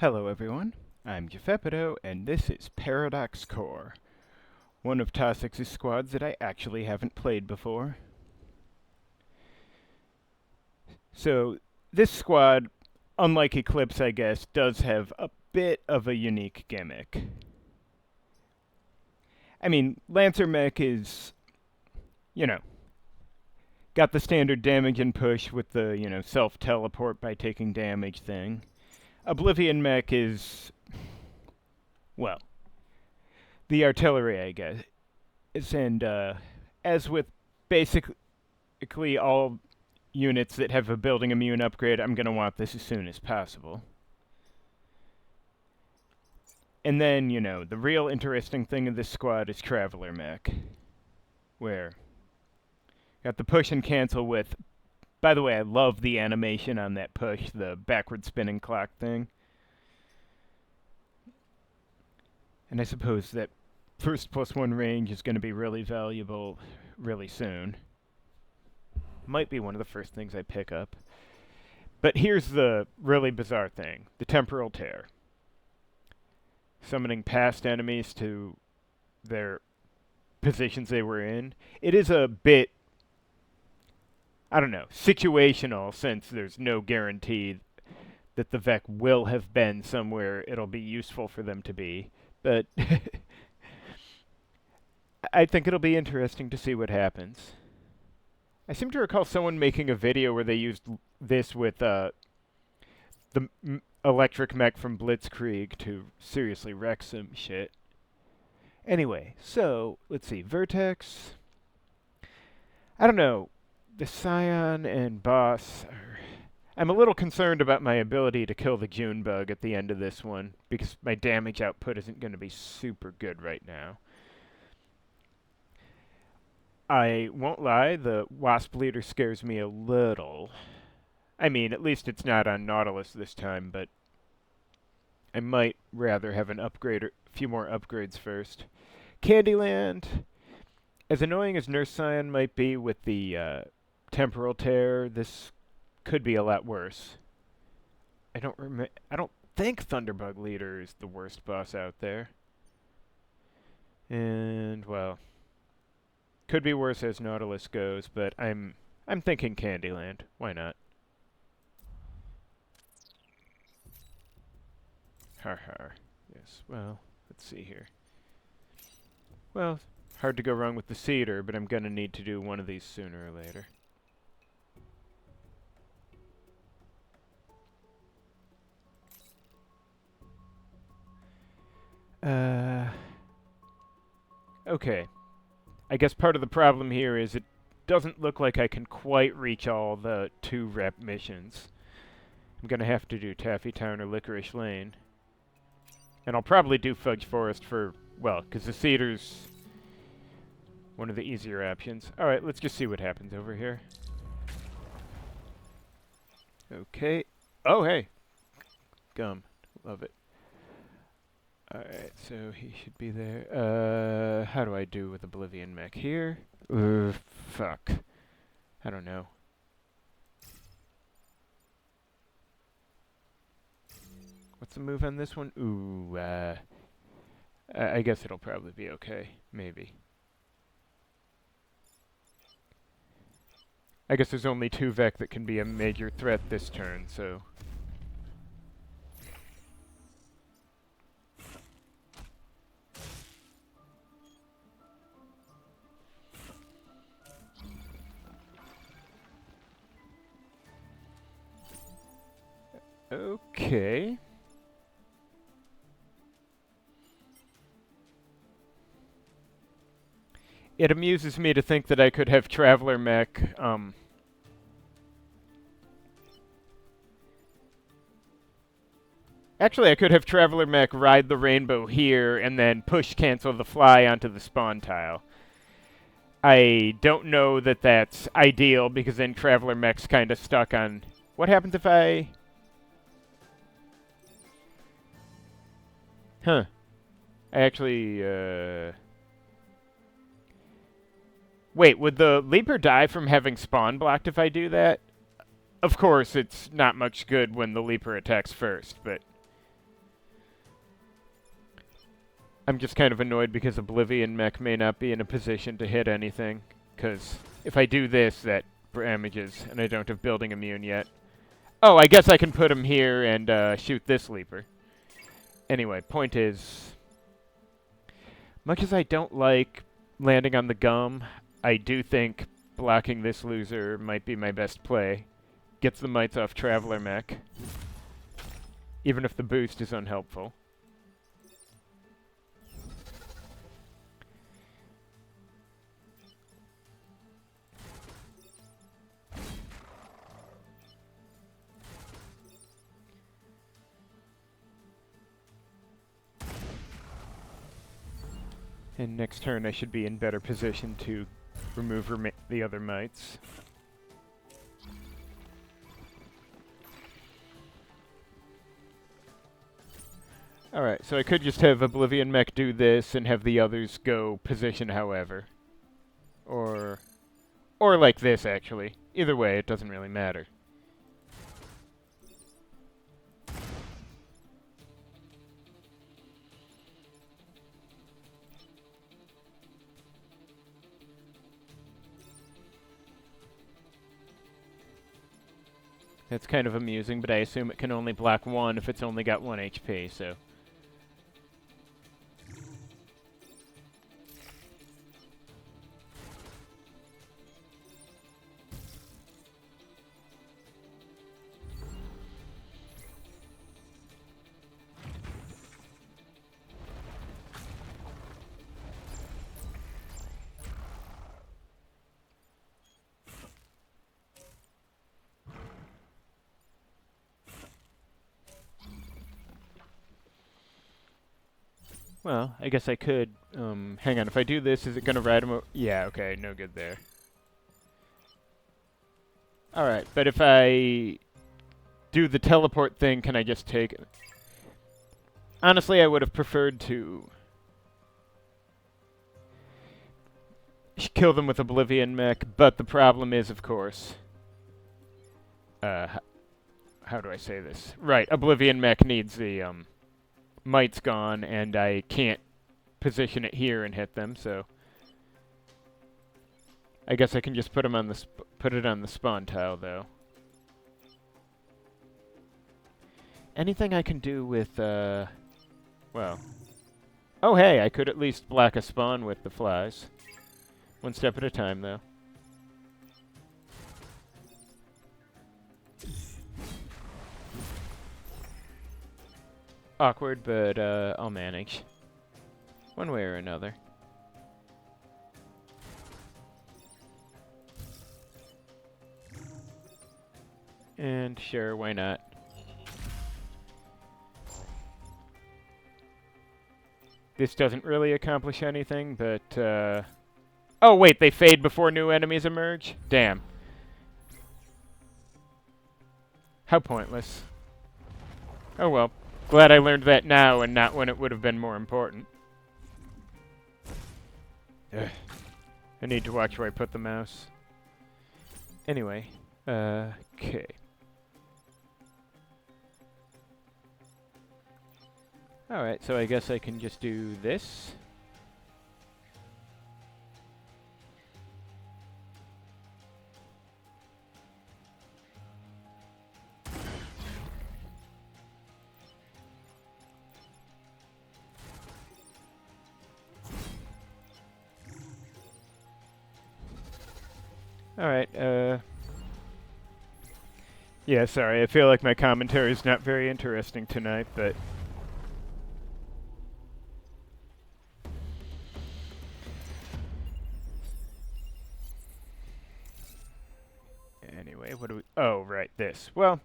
Hello everyone, I'm Gefepido, and this is Paradox Core, one of tosx's squads that I actually haven't played before. So, this squad, unlike Eclipse I guess, does have a bit of a unique gimmick. I mean, Lancer Mech is, got the standard damage and push with the, self-teleport by taking damage thing. Oblivion Mech is, well, the artillery, I guess. And as with basically all units that have a building immune upgrade, I'm going to want this as soon as possible. And then, the real interesting thing of this squad is Traveler Mech, where got the push and cancel with. By the way, I love the animation on that push, the backward spinning clock thing. And I suppose that first +1 range is going to be really valuable really soon. Might be one of the first things I pick up. But here's the really bizarre thing. The Temporal Tear. Summoning past enemies to their positions they were in. It is a bit, I don't know, situational, since there's no guarantee that the Vec will have been somewhere it'll be useful for them to be. But I think it'll be interesting to see what happens. I seem to recall someone making a video where they used this with the electric mech from Blitzkrieg to seriously wreck some shit. Anyway, so, let's see, Vertex. I don't know, the Scion and Boss are... I'm a little concerned about my ability to kill the June bug at the end of this one, because my damage output isn't going to be super good right now. I won't lie, the Wasp leader scares me a little. I mean, at least it's not on Nautilus this time, but I might rather have a few more upgrades first. Candyland, as annoying as Nurse Scion might be with the Temporal Tear, this could be a lot worse. I don't think Thunderbug Leader is the worst boss out there. And, well, could be worse as Nautilus goes, but I'm thinking Candyland. Why not? Har har. Yes, well, let's see here. Well, hard to go wrong with the Cedar, but I'm gonna need to do one of these sooner or later. Okay. I guess part of the problem here is it doesn't look like I can quite reach all the 2-rep missions. I'm gonna have to do Taffy Town or Licorice Lane. And I'll probably do Fudge Forest for, well, because the Cedar's one of the easier options. Alright, let's just see what happens over here. Okay. Oh, hey! Gum. Love it. Alright, so he should be there. How do I do with Oblivion Mech here? Fuck. I don't know. What's the move on this one? Ooh, I guess it'll probably be okay. Maybe. I guess there's only 2 Vec that can be a major threat this turn, so... Okay. It amuses me to think that I could have Traveler Mech, Actually, I could have Traveler Mech ride the rainbow here and then push cancel the fly onto the spawn tile. I don't know that that's ideal, because then Traveler Mech's kind of stuck on... What happens if I... Huh. I actually, Wait, would the Leaper die from having spawn blocked if I do that? Of course, it's not much good when the Leaper attacks first, but... I'm just kind of annoyed because Oblivion Mech may not be in a position to hit anything. Because if I do this, that damages, and I don't have building immune yet. Oh, I guess I can put him here and shoot this leaper. Anyway, point is, much as I don't like landing on the gum, I do think blocking this loser might be my best play. Gets the mites off Traveler Mech, even if the boost is unhelpful. And next turn I should be in better position to remove the other mites. Alright, so I could just have Oblivion Mech do this and have the others go position however. Or like this, actually. Either way, it doesn't really matter. That's kind of amusing, but I assume it can only block one if it's only got 1 HP, so... Well, I guess I could, hang on, if I do this, is it gonna ride him yeah, okay, no good there. Alright, but if I do the teleport thing, can I just take it? Honestly, I would have preferred to kill them with Oblivion Mech, but the problem is, of course, how do I say this? Right, Oblivion Mech needs the, mites gone, and I can't position it here and hit them, so I guess I can just put them on the put it on the spawn tile, though. Anything I can do with well, oh hey, I could at least block a spawn with the flies. One step at a time, though. Awkward, but I'll manage. One way or another. And sure, why not? This doesn't really accomplish anything, but oh wait, they fade before new enemies emerge? Damn. How pointless. Oh well. Glad I learned that now and not when it would have been more important. Ugh. I need to watch where I put the mouse. Anyway, okay. Alright, so I guess I can just do this. Alright, yeah, sorry, I feel like my commentary is not very interesting tonight, but... Anyway, what do we... Oh, right, this. Well,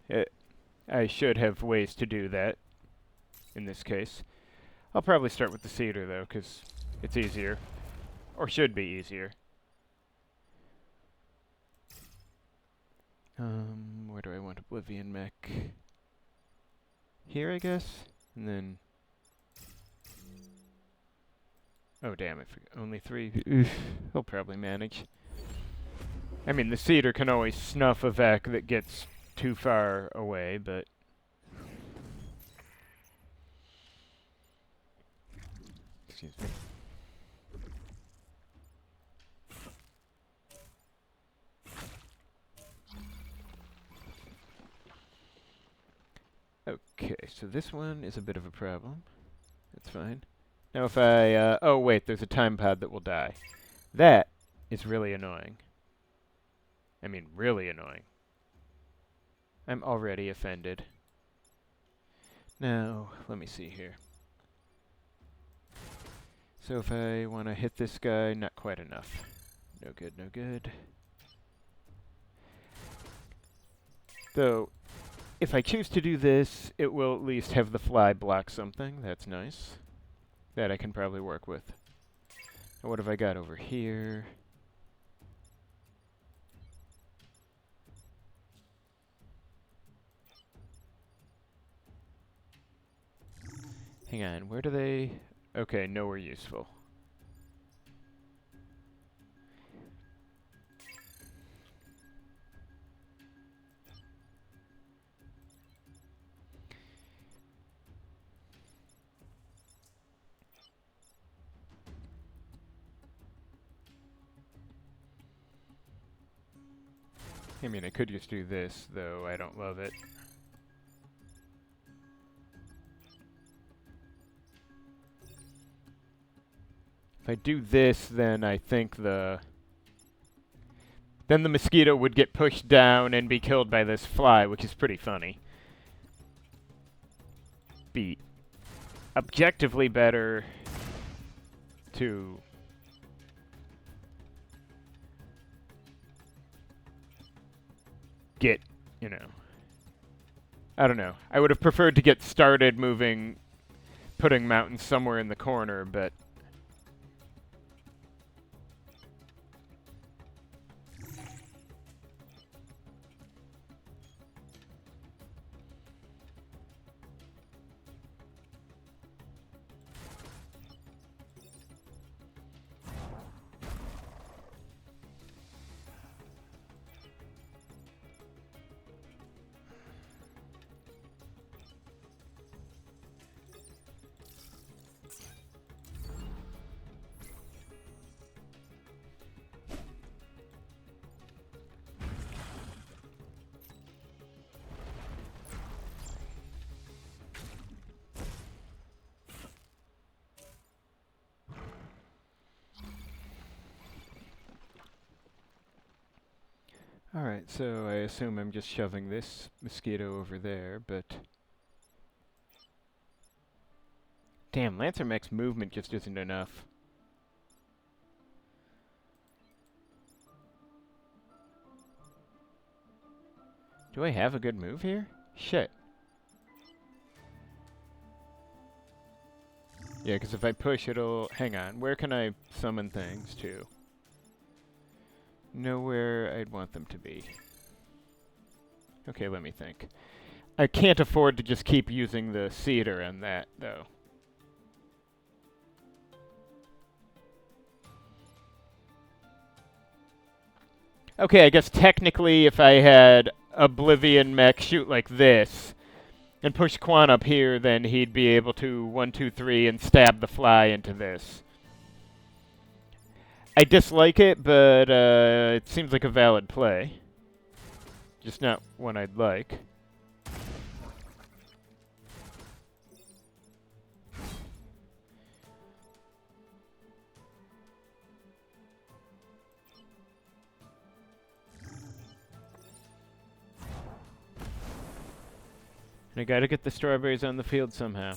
I should have ways to do that, in this case. I'll probably start with the cedar, though, because it's easier. Or should be easier. Where do I want Oblivion Mech? Here, I guess? And then... Oh, damn, I forgot. Only 3. Oof, he'll probably manage. I mean, the cedar can always snuff a Vec that gets too far away, but... Excuse me. Okay, so this one is a bit of a problem. That's fine. Now if I, oh wait, there's a time pod that will die. That is really annoying. I mean, really annoying. I'm already offended. Now, let me see here. So if I want to hit this guy, not quite enough. No good, no good. Though, if I choose to do this, it will at least have the fly block something. That's nice. That I can probably work with. Now what have I got over here? Hang on, where do they... Okay, nowhere useful. I mean, I could just do this, though I don't love it. If I do this, then I think then the mosquito would get pushed down and be killed by this fly, which is pretty funny. Be objectively better to get, you know, I don't know. I would have preferred to get started putting mountains somewhere in the corner, but alright, so I assume I'm just shoving this mosquito over there, but... Damn, Lancer Mech's movement just isn't enough. Do I have a good move here? Shit. Yeah, because if I push, it'll... Hang on, where can I summon things to? Nowhere I'd want them to be. Okay, let me think. I can't afford to just keep using the cedar on that, though. Okay, I guess technically if I had Oblivion Mech shoot like this, and push Quan up here, then he'd be able to 1, 2, 3 and stab the fly into this. I dislike it, but it seems like a valid play. Just not one I'd like. And I gotta get the strawberries on the field somehow.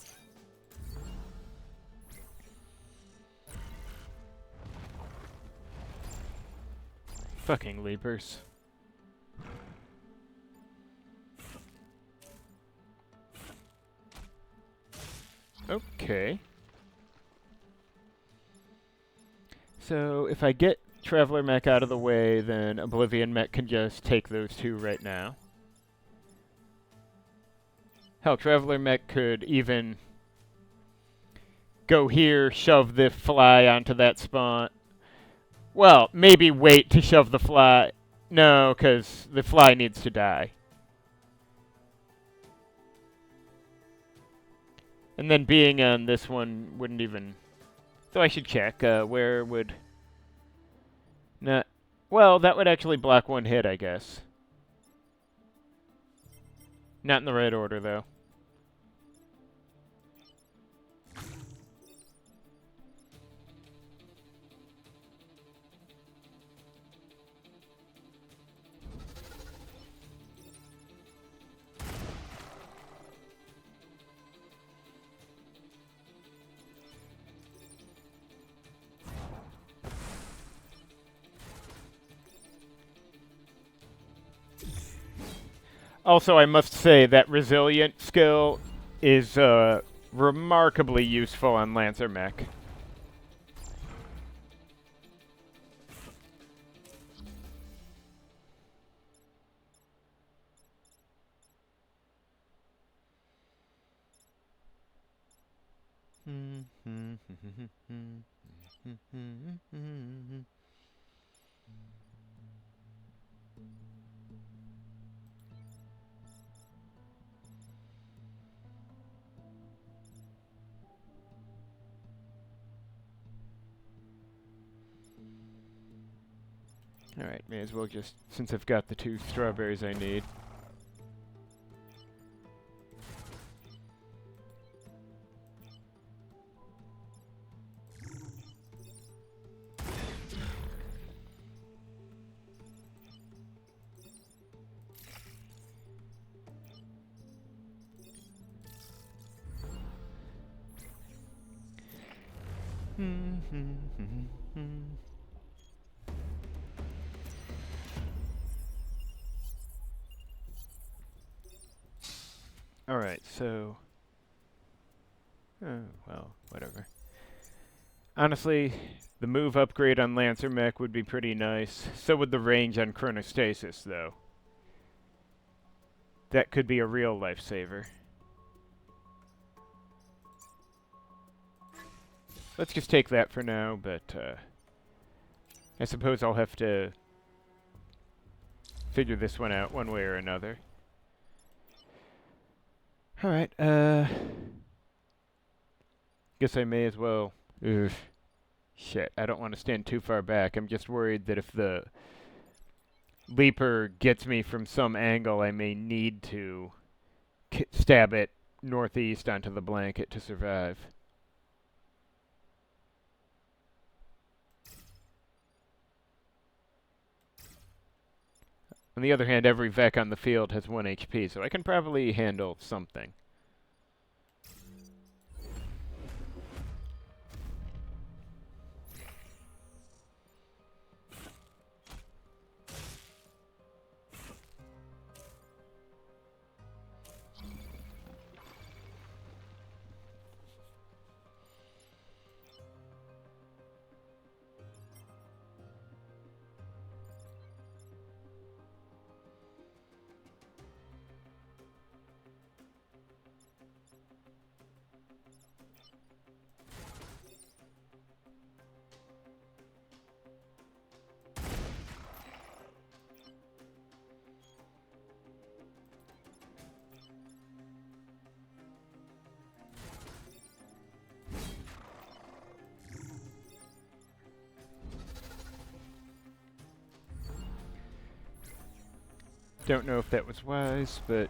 Fucking leapers. Okay. So if I get Traveler Mech out of the way, then Oblivion Mech can just take those two right now. Hell, Traveler Mech could even go here, shove the fly onto that spawn. Well, maybe wait to shove the fly. No, because the fly needs to die. And then being on this one wouldn't even Though I should check, where would... Not... Well, that would actually block one hit, I guess. Not in the right order, though. Also, I must say that resilient skill is remarkably useful on Lancer Mech. Alright, may as well just, since I've got the 2 strawberries I need. Alright, so... well, whatever. Honestly, the move upgrade on Lancer Mech would be pretty nice. So would the range on Chronostasis, though. That could be a real lifesaver. Let's just take that for now, but I suppose I'll have to figure this one out one way or another. Alright, guess I may as well... Ugh. Shit, I don't want to stand too far back. I'm just worried that if the Leaper gets me from some angle, I may need to stab it northeast onto the blanket to survive. On the other hand, every Vec on the field has 1 HP, so I can probably handle something. Don't know if that was wise, but...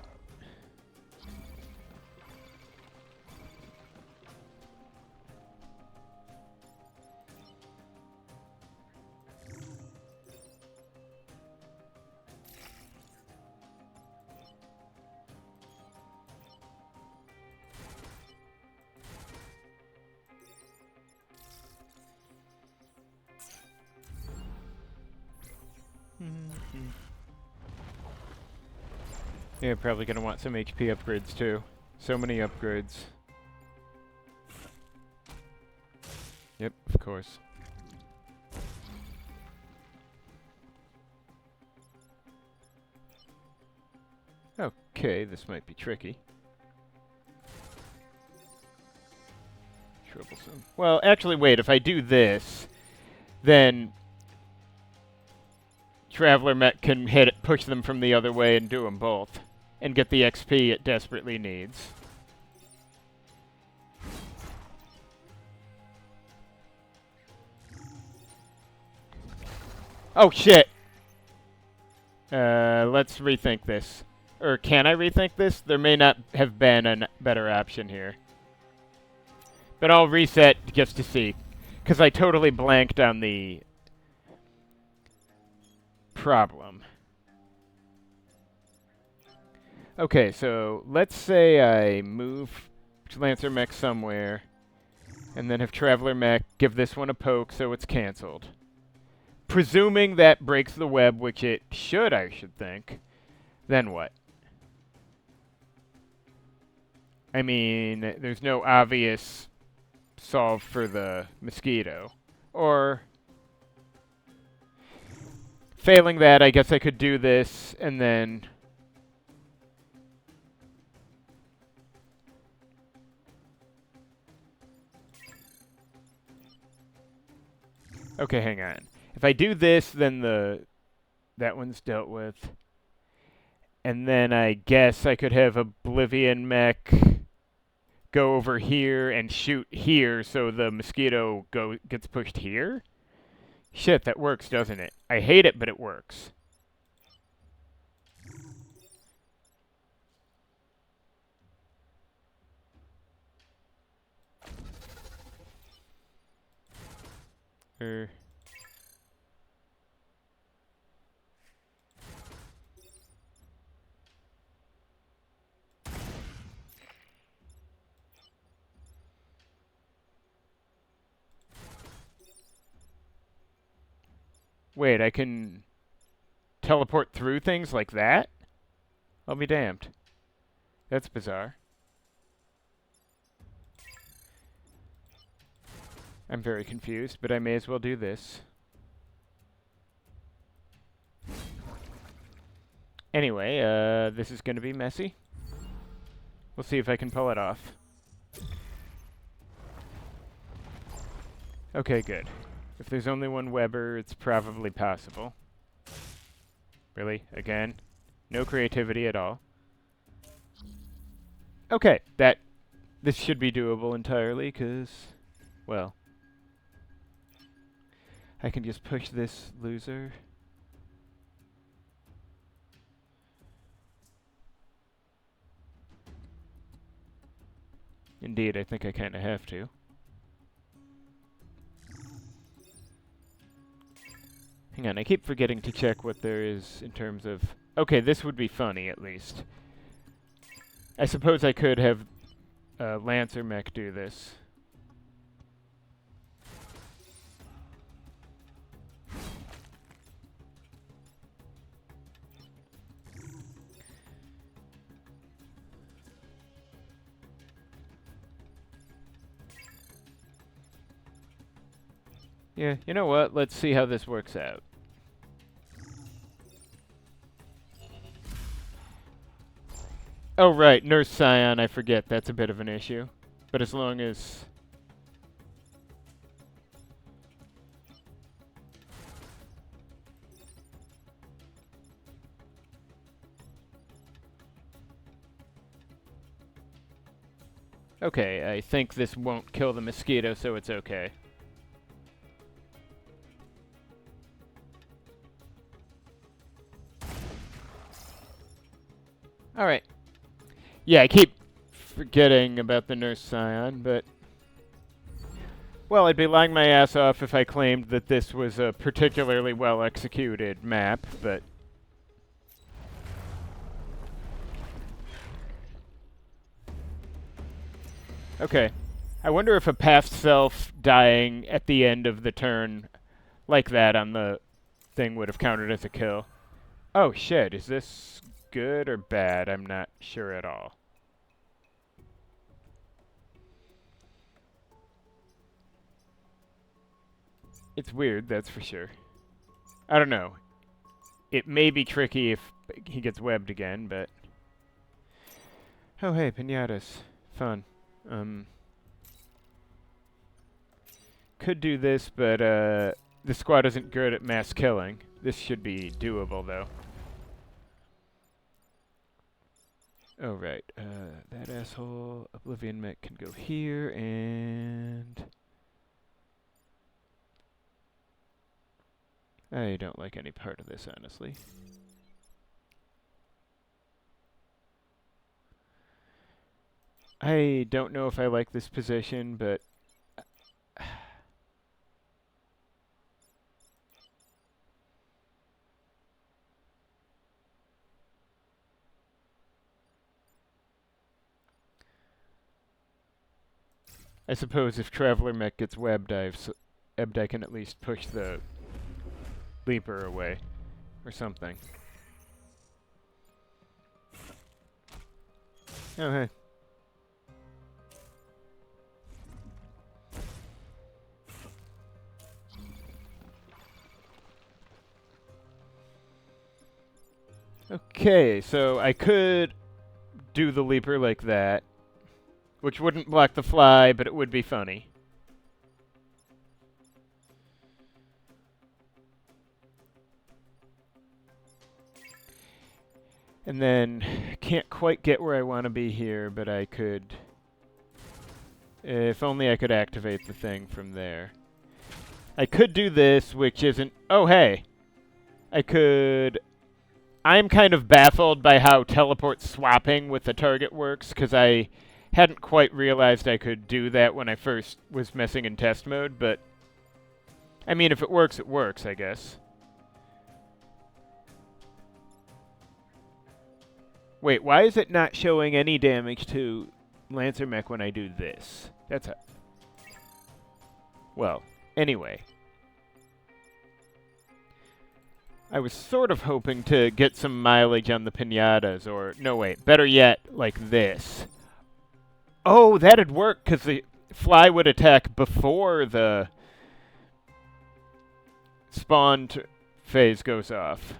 Yeah, probably gonna want some HP upgrades too. So many upgrades. Yep, of course. Okay, this might be tricky. Troublesome. Well, actually, wait, if I do this, then Traveler Mech can push them from the other way and do them both. And get the XP it desperately needs. Oh, shit! Let's rethink this. Or can I rethink this? There may not have been a better option here. But I'll reset just to see. Because I totally blanked on the problem. Okay, so let's say I move Lancer Mech somewhere, and then have Traveler Mech give this one a poke so it's cancelled. Presuming that breaks the web, which it should, I should think. Then what? I mean, there's no obvious solve for the mosquito. Or, failing that, I guess I could do this, and then... Okay, hang on. If I do this, then that one's dealt with. And then I guess I could have Oblivion Mech go over here and shoot here so the mosquito gets pushed here? Shit, that works, doesn't it? I hate it, but it works. Wait, I can teleport through things like that? I'll be damned. That's bizarre. I'm very confused, but I may as well do this. Anyway, this is going to be messy. We'll see if I can pull it off. Okay, good. If there's only one Weber, it's probably possible. Really? Again? No creativity at all. Okay, this should be doable entirely, because, well, I can just push this loser. Indeed, I think I kind of have to. Hang on, I keep forgetting to check what there is in terms of... Okay, this would be funny, at least. I suppose I could have Lancer Mech do this. Yeah, you know what? Let's see how this works out. Oh, right, Nurse Scion, I forget. That's a bit of an issue. But as long as... Okay, I think this won't kill the mosquito, so it's okay. Alright. Yeah, I keep forgetting about the Nurse Scion, but... Well, I'd be lying my ass off if I claimed that this was a particularly well-executed map, but... Okay. I wonder if a past self dying at the end of the turn like that on the thing would have counted as a kill. Oh shit, is this good or bad? I'm not sure at all. It's weird, that's for sure. I don't know. It may be tricky if he gets webbed again, but... Oh hey, pinatas. Fun. Could do this, but the squad isn't good at mass killing. This should be doable, though. Oh, right. That asshole Oblivion Mech can go here, and... I don't like any part of this, honestly. I don't know if I like this position, but I suppose if Traveler Mech gets webbed, I can at least push the Leaper away or something. Oh, hey. Okay, so I could do the Leaper like that, which wouldn't block the fly, but it would be funny. And then, can't quite get where I want to be here, but I could... If only I could activate the thing from there. I could do this, which isn't... Oh, hey! I could... I'm kind of baffled by how teleport swapping with the target works, because I hadn't quite realized I could do that when I first was messing in test mode, but... I mean, if it works, I guess. Wait, why is it not showing any damage to Lancer Mech when I do this? That's a... Well, anyway. I was sort of hoping to get some mileage on the pinatas, or... No, wait. Better yet, like this. Oh, that'd work, because the fly would attack before the spawn phase goes off.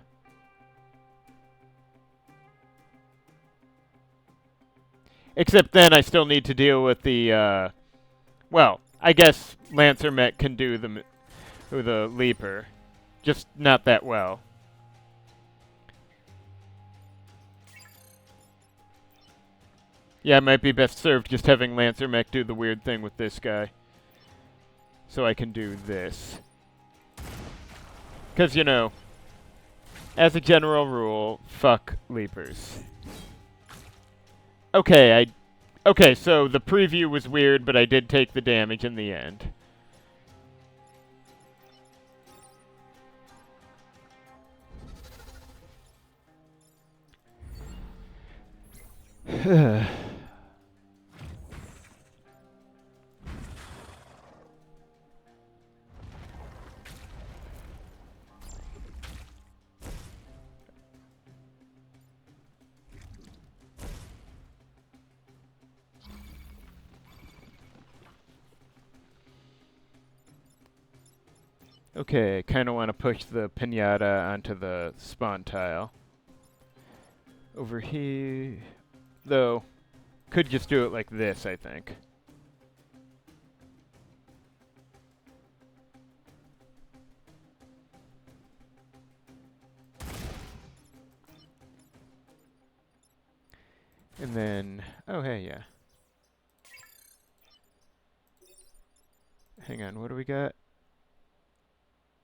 Except then I still need to deal with the, well, I guess Lancer Mech can do the Leaper. Just not that well. Yeah, it might be best served just having Lancer Mech do the weird thing with this guy. So I can do this. Because, you know, as a general rule, fuck Leapers. Okay, okay, so the preview was weird, but I did take the damage in the end. Okay, I kind of want to push the pinata onto the spawn tile. Over here... Though, could just do it like this, I think. And then... Oh, hey, yeah. Hang on, what do we got?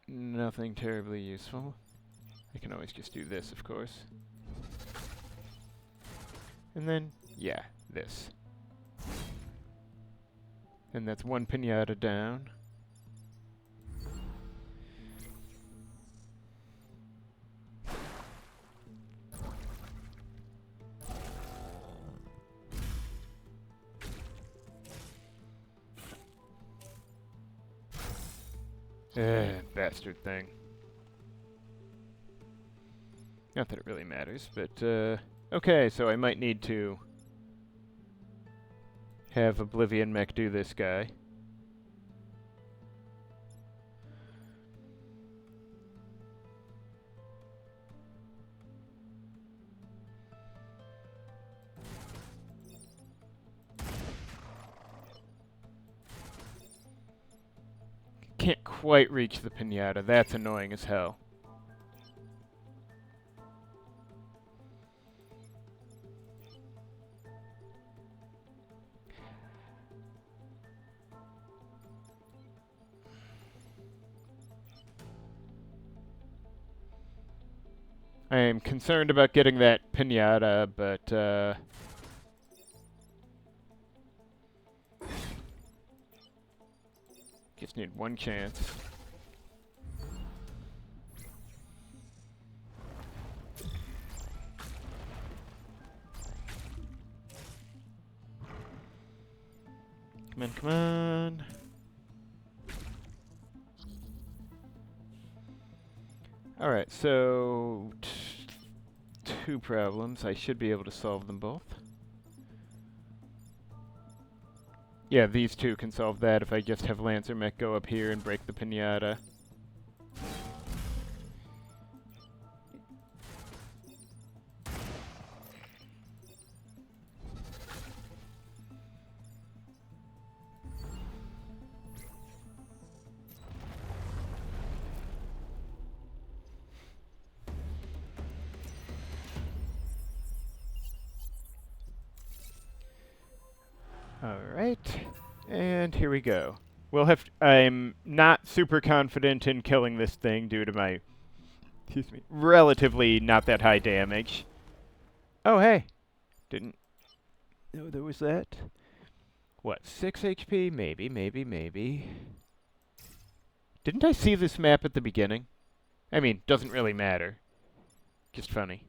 Nothing terribly useful. I can always just do this, of course. And then, yeah, this. And that's one pinata down. Bastard thing. Not that it really matters, but, okay, so I might need to have Oblivion Mech do this guy. Can't quite reach the pinata. That's annoying as hell. I am concerned about getting that pinata, but just need one chance. Come on, come on. Alright, so two problems. I should be able to solve them both. Yeah, these two can solve that if I just have Lancer Mech go up here and break the pinata. Alright, and here we go. We'll have I'm not super confident in killing this thing due to my, excuse me, relatively not that high damage. Oh, hey. Didn't know there was that. What, 6 HP? Maybe, maybe, maybe. Didn't I see this map at the beginning? I mean, doesn't really matter. Just funny.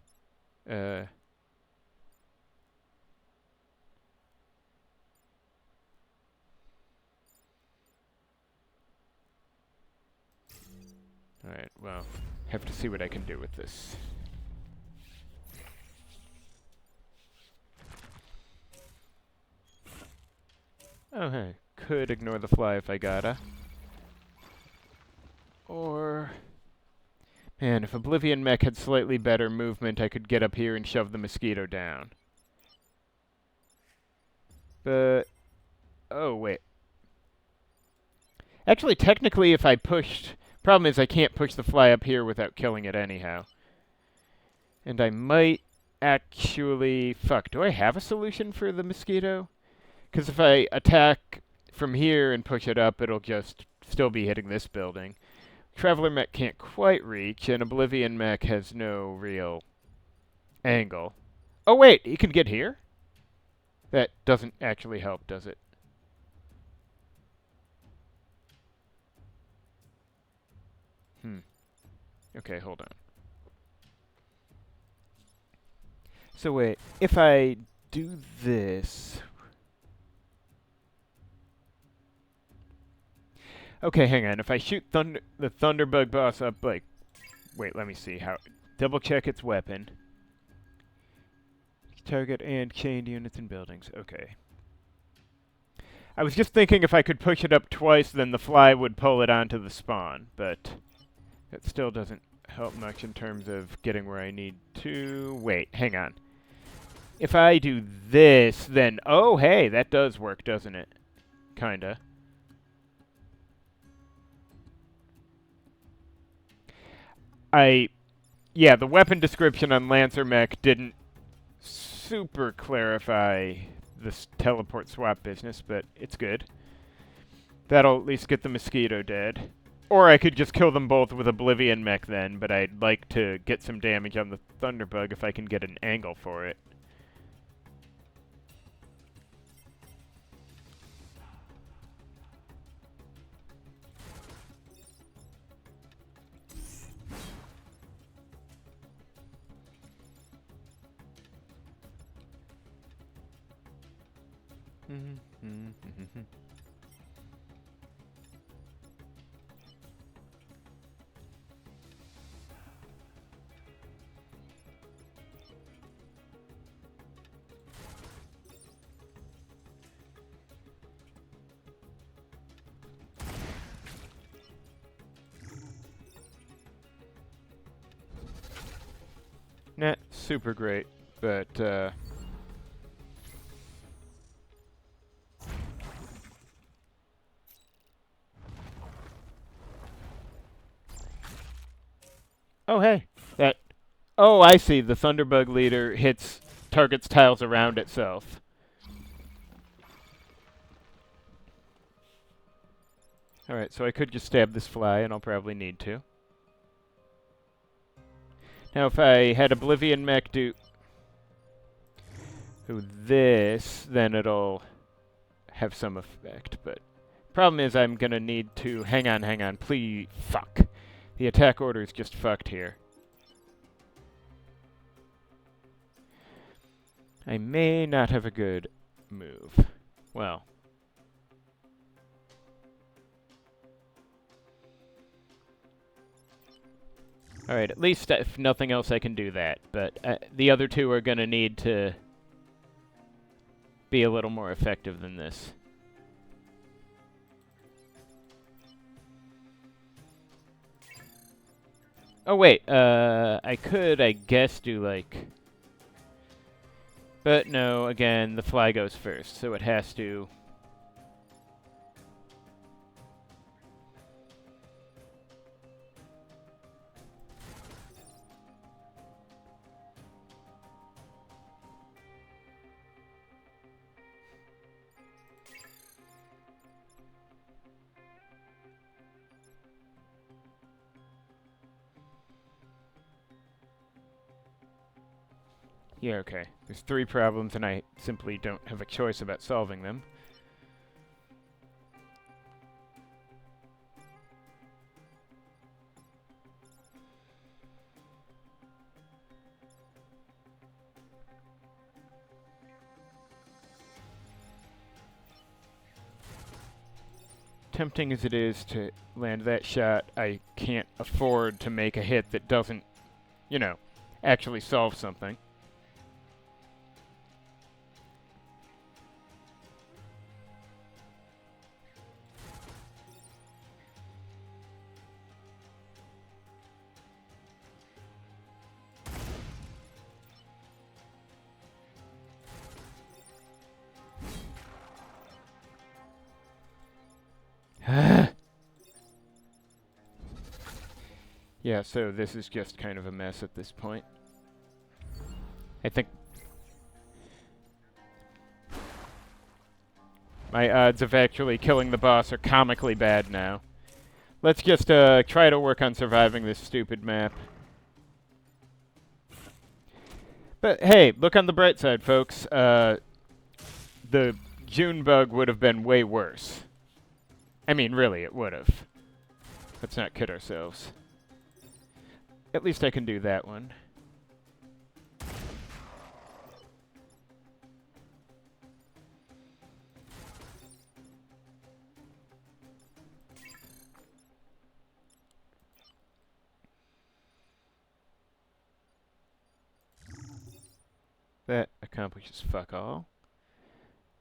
Alright, well, have to see what I can do with this. Oh, hey. Could ignore the fly if I gotta. Or... Man, if Oblivion Mech had slightly better movement, I could get up here and shove the mosquito down. But... Oh, wait. Actually, technically, if I pushed... Problem is, I can't push the fly up here without killing it anyhow. And I might actually... Fuck, do I have a solution for the mosquito? Because if I attack from here and push it up, it'll just still be hitting this building. Traveler Mech can't quite reach, and Oblivion Mech has no real angle. Oh wait, he can get here? That doesn't actually help, does it? Okay, hold on. So wait, if I do this... Okay, hang on. If I shoot the Thunderbug boss up, like... Wait, let me see how... Double check its weapon. Target and chained units and buildings. Okay. I was just thinking if I could push it up twice, then the fly would pull it onto the spawn, but... That still doesn't help much in terms of getting where I need to... Wait, hang on. If I do this, then... Oh, hey, that does work, doesn't it? Kinda. Yeah, the weapon description on Lancer Mech didn't super clarify this teleport swap business, but it's good. That'll at least get the mosquito dead. Or I could just kill them both with Oblivion Mech then, but I'd like to get some damage on the Thunderbug if I can get an angle for it. Not super great, but oh, hey. That... Oh, I see. The Thunderbug leader targets tiles around itself. Alright, so I could just stab this fly, and I'll probably need to. Now if I had Oblivion Mech do this, then it'll have some effect, but problem is I'm gonna need to... Hang on, please... Fuck. The attack order is just fucked here. I may not have a good move. Well... Alright, at least if nothing else I can do that, but the other two are gonna need to be a little more effective than this. Oh wait, I could, I guess, do like... But no, again, the fly goes first, so it has to... Yeah, okay. There's 3 problems, and I simply don't have a choice about solving them. Tempting as it is to land that shot, I can't afford to make a hit that doesn't, you know, actually solve something. Yeah, so this is just kind of a mess at this point. I think my odds of actually killing the boss are comically bad now. Let's just try to work on surviving this stupid map. But hey, look on the bright side, folks. The June bug would have been way worse. I mean, really, it would have. Let's not kid ourselves. At least I can do that one. That accomplishes fuck all.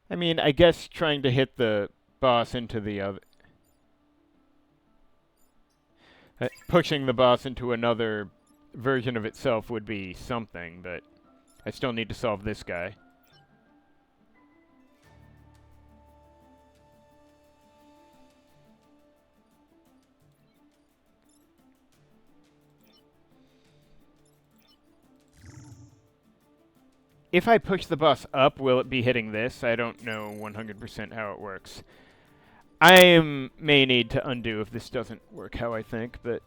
I mean, I guess trying to hit the boss into the other... pushing the boss into another version of itself would be something, but I still need to solve this guy. If I push the boss up, will it be hitting this? I don't know 100% how it works. I may need to undo if this doesn't work how I think, but...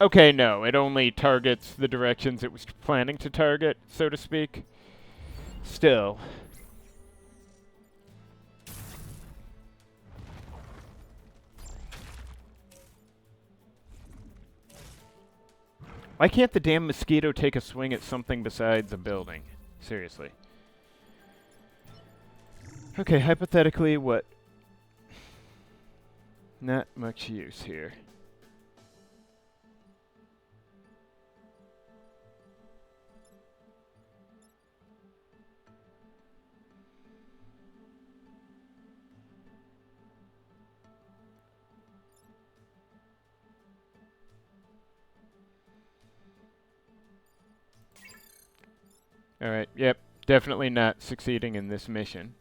Okay, no, it only targets the directions it was planning to target, so to speak. Still. Why can't the damn mosquito take a swing at something besides a building? Seriously. Okay, hypothetically, what? Not much use here. Alright, yep, definitely not succeeding in this mission.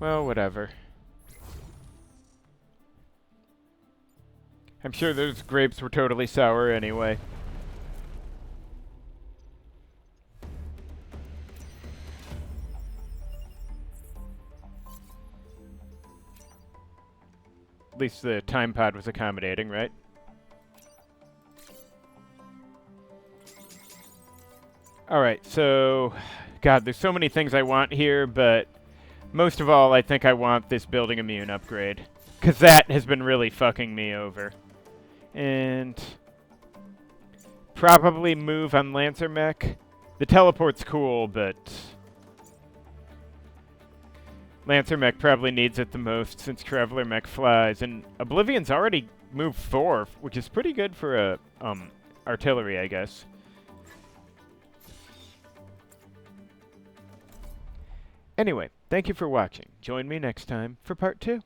Well, whatever. I'm sure those grapes were totally sour anyway. At least the time pod was accommodating, right? Alright, so... God, there's so many things I want here, but... Most of all, I think I want this building immune upgrade. Because that has been really fucking me over. And... Probably move on Lancer Mech. The teleport's cool, but... Lancer Mech probably needs it the most since Traveler Mech flies. And Oblivion's already moved 4, which is pretty good for a, artillery, I guess. Anyway, thank you for watching. Join me next time for part 2.